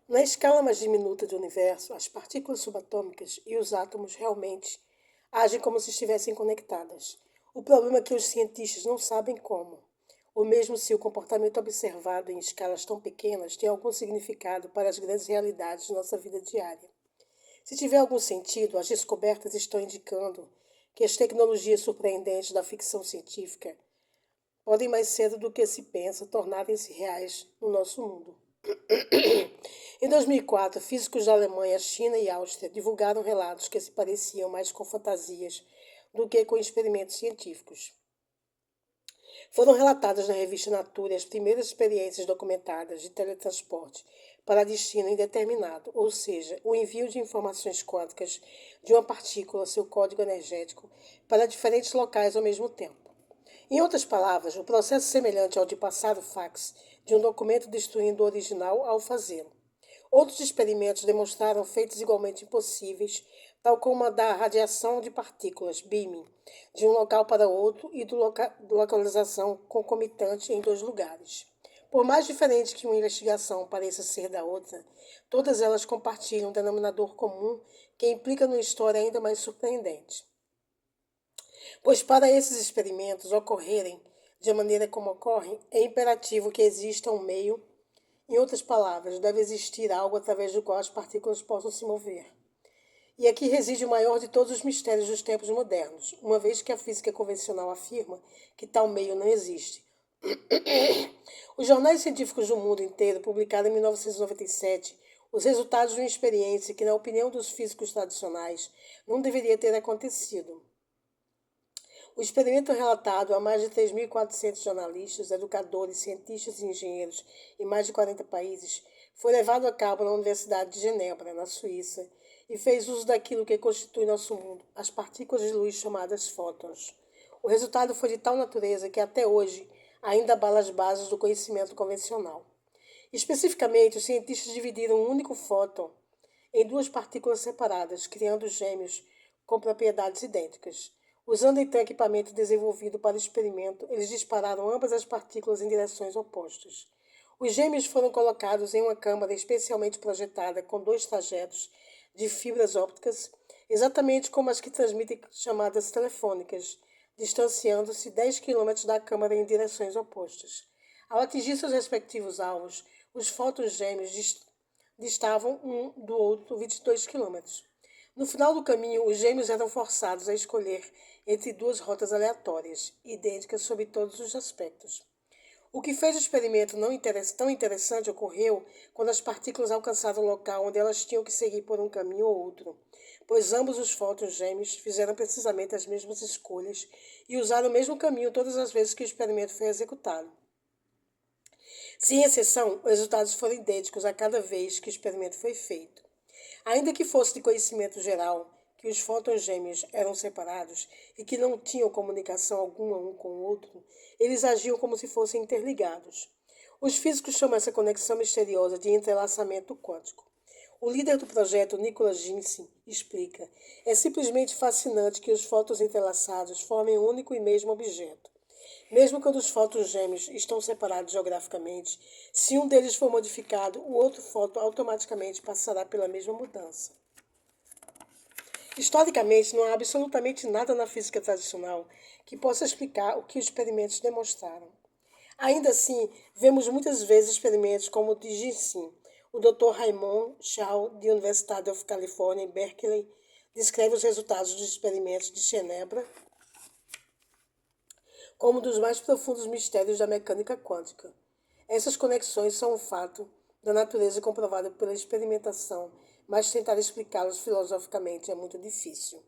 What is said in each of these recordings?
Na escala mais diminuta do universo, as partículas subatômicas e os átomos realmente agem como se estivessem conectadas. O problema é que os cientistas não sabem como, ou mesmo se o comportamento observado em escalas tão pequenas tem algum significado para as grandes realidades de nossa vida diária. Se tiver algum sentido, as descobertas estão indicando que as tecnologias surpreendentes da ficção científica podem, mais cedo do que se pensa, tornarem-se reais no nosso mundo. Em 2004, físicos da Alemanha, China e Áustria divulgaram relatos que se pareciam mais com fantasias do que com experimentos científicos. Foram relatadas na revista Nature as primeiras experiências documentadas de teletransporte para destino indeterminado, ou seja, o envio de informações quânticas de uma partícula, seu código energético, para diferentes locais ao mesmo tempo. Em outras palavras, o processo semelhante ao de passar o fax de um documento destruindo o original ao fazê-lo. Outros experimentos demonstraram feitos igualmente impossíveis, tal como a da radiação de partículas, beaming, de um local para outro e de localização concomitante em dois lugares. Por mais diferente que uma investigação pareça ser da outra, todas elas compartilham um denominador comum que implica numa história ainda mais surpreendente. Pois para esses experimentos ocorrerem de maneira como ocorrem, é imperativo que exista um meio. Em outras palavras, deve existir algo através do qual as partículas possam se mover. E aqui reside o maior de todos os mistérios dos tempos modernos, uma vez que a física convencional afirma que tal meio não existe. Os jornais científicos do mundo inteiro publicaram em 1997 os resultados de uma experiência que, na opinião dos físicos tradicionais, não deveria ter acontecido. O experimento relatado a mais de 3.400 jornalistas, educadores, cientistas e engenheiros em mais de 40 países foi levado a cabo na Universidade de Genebra, na Suíça, e fez uso daquilo que constitui nosso mundo, as partículas de luz chamadas fótons. O resultado foi de tal natureza que até hoje ainda abala as bases do conhecimento convencional. Especificamente, os cientistas dividiram um único fóton em duas partículas separadas, criando gêmeos com propriedades idênticas. Usando então equipamento desenvolvido para o experimento, eles dispararam ambas as partículas em direções opostas. Os gêmeos foram colocados em uma câmara especialmente projetada com dois trajetos de fibras ópticas, exatamente como as que transmitem chamadas telefônicas, distanciando-se 10 quilômetros da câmara em direções opostas. Ao atingir seus respectivos alvos, os fótons gêmeos distavam um do outro 22 quilômetros. No final do caminho, os gêmeos eram forçados a escolher entre duas rotas aleatórias, idênticas sob todos os aspectos. O que fez o experimento tão interessante ocorreu quando as partículas alcançaram o local onde elas tinham que seguir por um caminho ou outro, pois ambos os fótons gêmeos fizeram precisamente as mesmas escolhas e usaram o mesmo caminho todas as vezes que o experimento foi executado. Sem exceção, os resultados foram idênticos a cada vez que o experimento foi feito. Ainda que fosse de conhecimento geral que os fótons gêmeos eram separados e que não tinham comunicação alguma um com o outro, eles agiam como se fossem interligados. Os físicos chamam essa conexão misteriosa de entrelaçamento quântico. O líder do projeto, Nicholas Jensen, explica: é simplesmente fascinante que os fótons entrelaçados formem um único e mesmo objeto. Mesmo quando os fótons gêmeos estão separados geograficamente, se um deles for modificado, o outro fóton automaticamente passará pela mesma mudança. Historicamente, não há absolutamente nada na física tradicional que possa explicar o que os experimentos demonstraram. Ainda assim, vemos muitas vezes experimentos como o de Jensen. O Dr. Raymond Chow, da University of California, em Berkeley, descreve os resultados dos experimentos de Genebra como um dos mais profundos mistérios da mecânica quântica. Essas conexões são um fato da natureza comprovada pela experimentação, mas tentar explicá-los filosoficamente é muito difícil.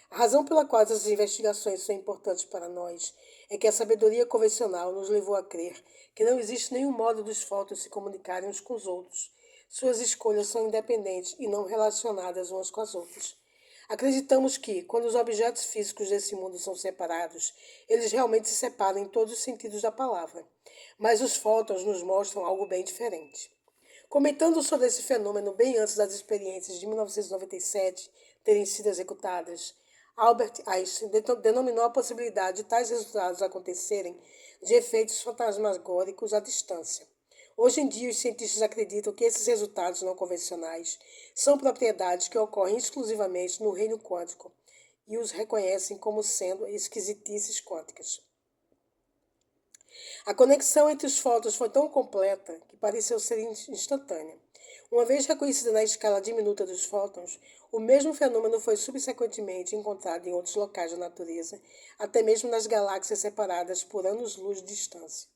A razão pela qual essas investigações são importantes para nós é que a sabedoria convencional nos levou a crer que não existe nenhum modo dos fótons se comunicarem uns com os outros. Suas escolhas são independentes e não relacionadas umas com as outras. Acreditamos que, quando os objetos físicos desse mundo são separados, eles realmente se separam em todos os sentidos da palavra. Mas os fótons nos mostram algo bem diferente. Comentando sobre esse fenômeno bem antes das experiências de 1997 terem sido executadas, Albert Einstein denominou a possibilidade de tais resultados acontecerem de efeitos fantasmagóricos à distância. Hoje em dia, os cientistas acreditam que esses resultados não convencionais são propriedades que ocorrem exclusivamente no reino quântico e os reconhecem como sendo esquisitices quânticas. A conexão entre os fótons foi tão completa que pareceu ser instantânea. Uma vez reconhecida na escala diminuta dos fótons, o mesmo fenômeno foi subsequentemente encontrado em outros locais da natureza, até mesmo nas galáxias separadas por anos-luz de distância.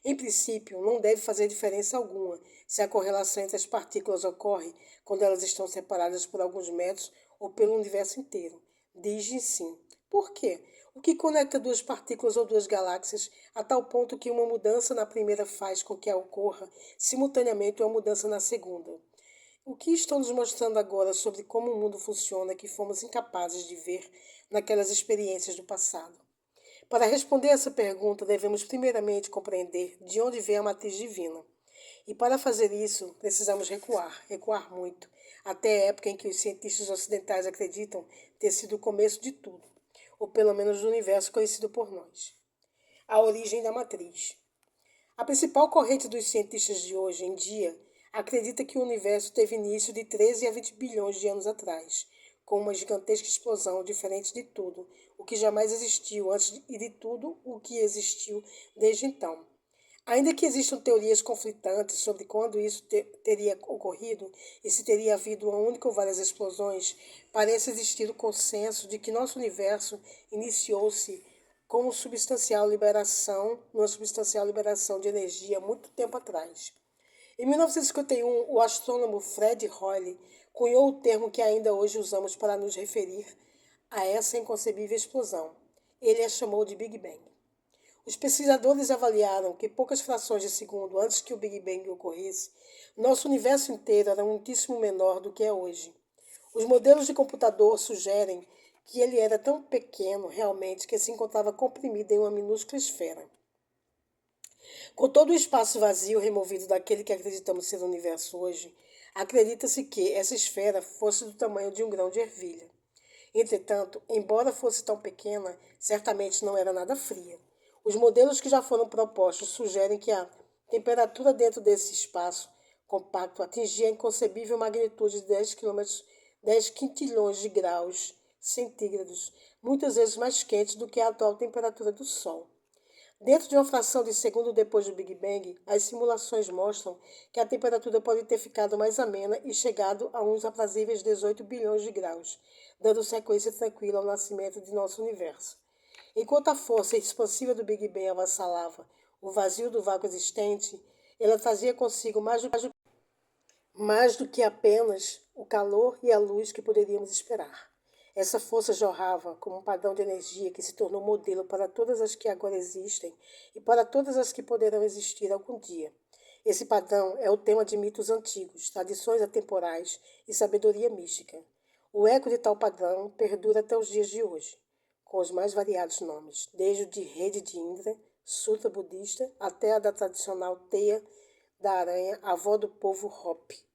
Em princípio, não deve fazer diferença alguma se a correlação entre as partículas ocorre quando elas estão separadas por alguns metros ou pelo universo inteiro. Diz sim. Por quê? O que conecta duas partículas ou duas galáxias a tal ponto que uma mudança na primeira faz com que ocorra simultaneamente uma mudança na segunda? O que estão nos mostrando agora sobre como o mundo funciona que fomos incapazes de ver naquelas experiências do passado? Para responder essa pergunta, devemos primeiramente compreender de onde vem a matriz divina. E para fazer isso, precisamos recuar muito, até a época em que os cientistas ocidentais acreditam ter sido o começo de tudo, ou pelo menos do universo conhecido por nós. A origem da matriz. A principal corrente dos cientistas de hoje em dia acredita que o universo teve início de 13 a 20 bilhões de anos atrás, com uma gigantesca explosão diferente de tudo, o que jamais existiu antes e de tudo o que existiu desde então. Ainda que existam teorias conflitantes sobre quando isso teria ocorrido e se teria havido uma única ou várias explosões, parece existir o consenso de que nosso universo iniciou-se com uma substancial liberação de energia muito tempo atrás. Em 1951, o astrônomo Fred Hoyle cunhou o termo que ainda hoje usamos para nos referir a essa inconcebível explosão. Ele a chamou de Big Bang. Os pesquisadores avaliaram que poucas frações de segundo antes que o Big Bang ocorresse, nosso universo inteiro era muitíssimo menor do que é hoje. Os modelos de computador sugerem que ele era tão pequeno realmente que se encontrava comprimido em uma minúscula esfera. Com todo o espaço vazio removido daquele que acreditamos ser o universo hoje, acredita-se que essa esfera fosse do tamanho de um grão de ervilha. Entretanto, embora fosse tão pequena, certamente não era nada fria. Os modelos que já foram propostos sugerem que a temperatura dentro desse espaço compacto atingia a inconcebível magnitude de 10 quintilhões de graus centígrados, muitas vezes mais quentes do que a atual temperatura do Sol. Dentro de uma fração de segundo depois do Big Bang, as simulações mostram que a temperatura pode ter ficado mais amena e chegado a uns aprazíveis 18 bilhões de graus, dando sequência tranquila ao nascimento de nosso universo. Enquanto a força expansiva do Big Bang avassalava o vazio do vácuo existente, ela trazia consigo mais do que apenas o calor e a luz que poderíamos esperar. Essa força jorrava como um padrão de energia que se tornou modelo para todas as que agora existem e para todas as que poderão existir algum dia. Esse padrão é o tema de mitos antigos, tradições atemporais e sabedoria mística. O eco de tal padrão perdura até os dias de hoje, com os mais variados nomes, desde o de rede de Indra, sutra budista, até a da tradicional teia da aranha, avó do povo Hopi.